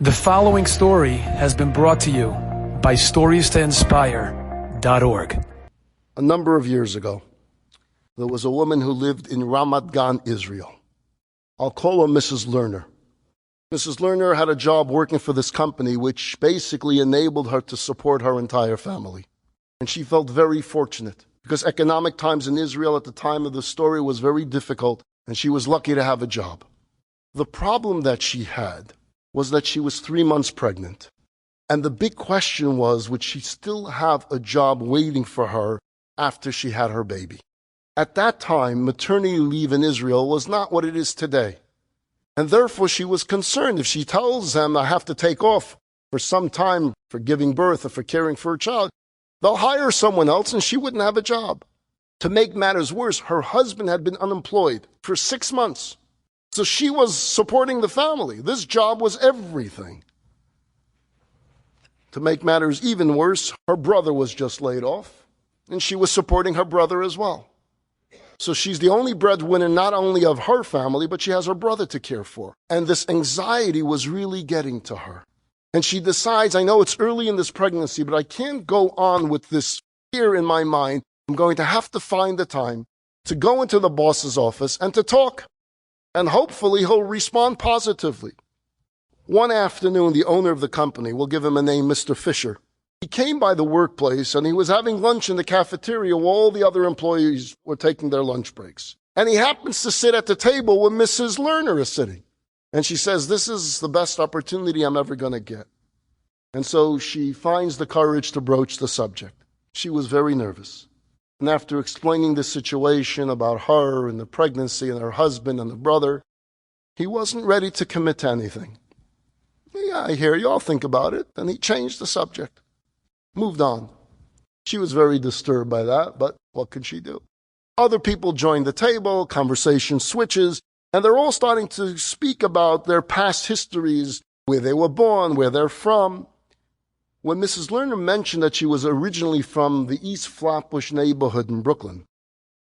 The following story has been brought to you by StoriesToInspire.org. A number of years ago, there was a woman who lived in Ramat Gan, Israel. I'll call her Mrs. Lerner. Mrs. Lerner had a job working for this company which basically enabled her to support her entire family. And she felt very fortunate because economic times in Israel at the time of the story was very difficult, and she was lucky to have a job. The problem that she had was that she was 3 months pregnant. And the big question was, would she still have a job waiting for her after she had her baby? At that time, maternity leave in Israel was not what it is today. And therefore, she was concerned. If she tells them, I have to take off for some time for giving birth or for caring for a child, they'll hire someone else and she wouldn't have a job. To make matters worse, her husband had been unemployed for 6 months. So she was supporting the family. This job was everything. To make matters even worse, her brother was just laid off, and she was supporting her brother as well. So she's the only breadwinner not only of her family, but she has her brother to care for. And this anxiety was really getting to her. And she decides, I know it's early in this pregnancy, but I can't go on with this fear in my mind. I'm going to have to find the time to go into the boss's office and to talk. And hopefully he'll respond positively. One afternoon, the owner of the company, we'll give him a name, Mr. Fisher, he came by the workplace and he was having lunch in the cafeteria while all the other employees were taking their lunch breaks. And he happens to sit at the table where Mrs. Lerner is sitting. And she says, this is the best opportunity I'm ever going to get. And so she finds the courage to broach the subject. She was very nervous. And after explaining the situation about her and the pregnancy and her husband and the brother, he wasn't ready to commit to anything. Yeah, I hear you. I'll think about it. And he changed the subject. Moved on. She was very disturbed by that, but what could she do? Other people joined the table, conversation switches, and they're all starting to speak about their past histories, where they were born, where they're from. When Mrs. Lerner mentioned that she was originally from the East Flatbush neighborhood in Brooklyn,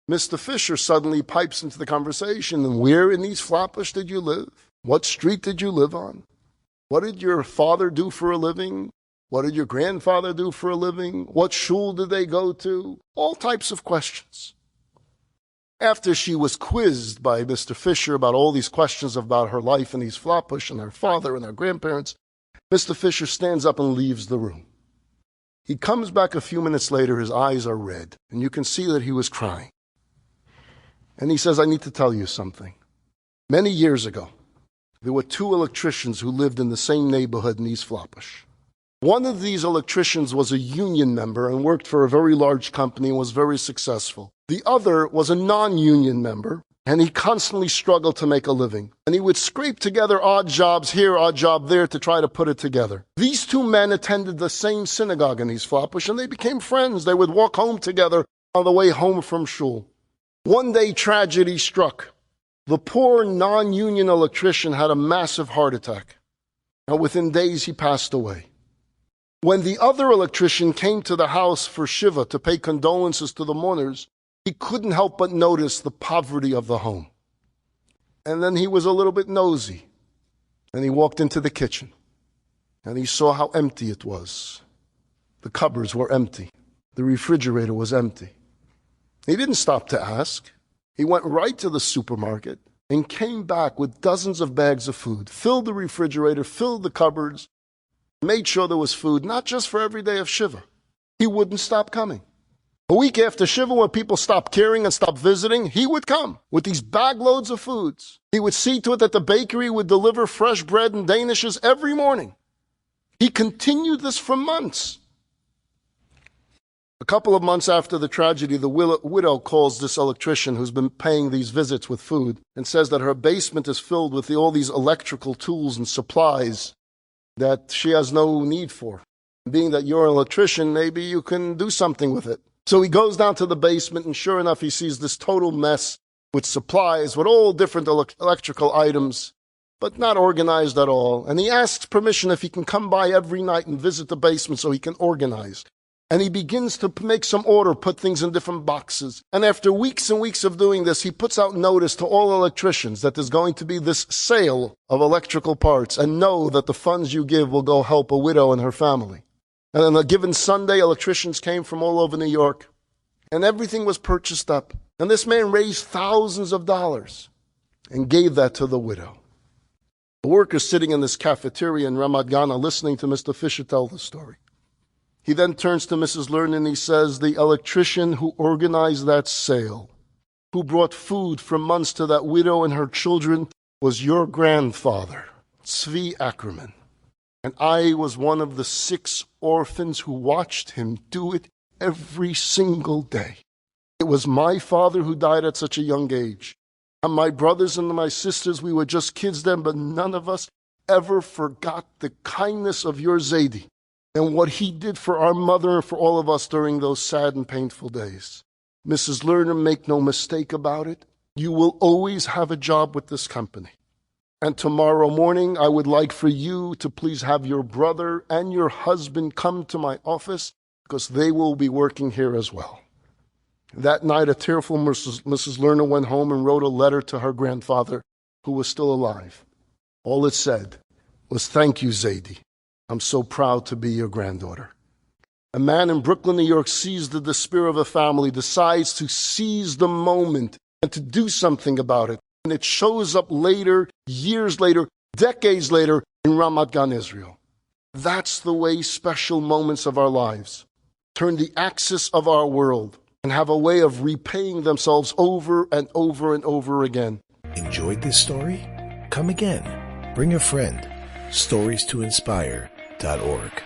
Mr. Fisher suddenly pipes into the conversation. And where in East Flatbush did you live? What street did you live on? What did your father do for a living? What did your grandfather do for a living? What shul did they go to? All types of questions. After she was quizzed by Mr. Fisher about all these questions about her life in East Flatbush and her father and her grandparents, Mr. Fisher stands up and leaves the room. He comes back a few minutes later, his eyes are red, and you can see that he was crying. And he says, I need to tell you something. Many years ago, there were 2 electricians who lived in the same neighborhood in East Flatbush. One of these electricians was a union member and worked for a very large company and was very successful. The other was a non-union member, and he constantly struggled to make a living. And he would scrape together odd jobs here, odd job there to try to put it together. These 2 men attended the same synagogue in East Flatbush, and they became friends. They would walk home together on the way home from shul. One day, tragedy struck. The poor non-union electrician had a massive heart attack, and within days he passed away. When the other electrician came to the house for Shiva to pay condolences to the mourners, he couldn't help but notice the poverty of the home. And then he was a little bit nosy, and he walked into the kitchen, and he saw how empty it was. The cupboards were empty. The refrigerator was empty. He didn't stop to ask. He went right to the supermarket and came back with dozens of bags of food, filled the refrigerator, filled the cupboards, made sure there was food, not just for every day of Shiva. He wouldn't stop coming. A week after Shiva, when people stopped caring and stopped visiting, he would come with these bag loads of foods. He would see to it that the bakery would deliver fresh bread and danishes every morning. He continued this for months. A couple of months after the tragedy, the widow calls this electrician who's been paying these visits with food and says that her basement is filled with all these electrical tools and supplies that she has no need for. Being that you're an electrician, maybe you can do something with it. So he goes down to the basement, and sure enough, he sees this total mess with supplies, with all different electrical items, but not organized at all. And he asks permission if he can come by every night and visit the basement so he can organize. And he begins to make some order, put things in different boxes. And after weeks and weeks of doing this, he puts out notice to all electricians that there's going to be this sale of electrical parts, and know that the funds you give will go help a widow and her family. And on a given Sunday, electricians came from all over New York, and everything was purchased up. And this man raised thousands of dollars and gave that to the widow. The workers sitting in this cafeteria in Ramat Gan are listening to Mr. Fisher tell the story. He then turns to Mrs. Lerner and he says, the electrician who organized that sale, who brought food for months to that widow and her children, was your grandfather, Tzvi Ackerman. And I was one of the 6 orphans who watched him do it every single day. It was my father who died at such a young age. And my brothers and my sisters, we were just kids then, but none of us ever forgot the kindness of your Zaidi and what he did for our mother and for all of us during those sad and painful days. Mrs. Lerner, make no mistake about it, you will always have a job with this company. And tomorrow morning, I would like for you to please have your brother and your husband come to my office, because they will be working here as well. That night, a tearful Mrs. Lerner went home and wrote a letter to her grandfather, who was still alive. All it said was, thank you, Zaidi. I'm so proud to be your granddaughter. A man in Brooklyn, New York, sees the despair of a family, decides to seize the moment and to do something about it. And it shows up later, years later, decades later, in Ramat Gan, Israel. That's the way special moments of our lives turn the axis of our world and have a way of repaying themselves over and over and over again. Enjoyed this story? Come again. Bring a friend. StoriesToInspire.org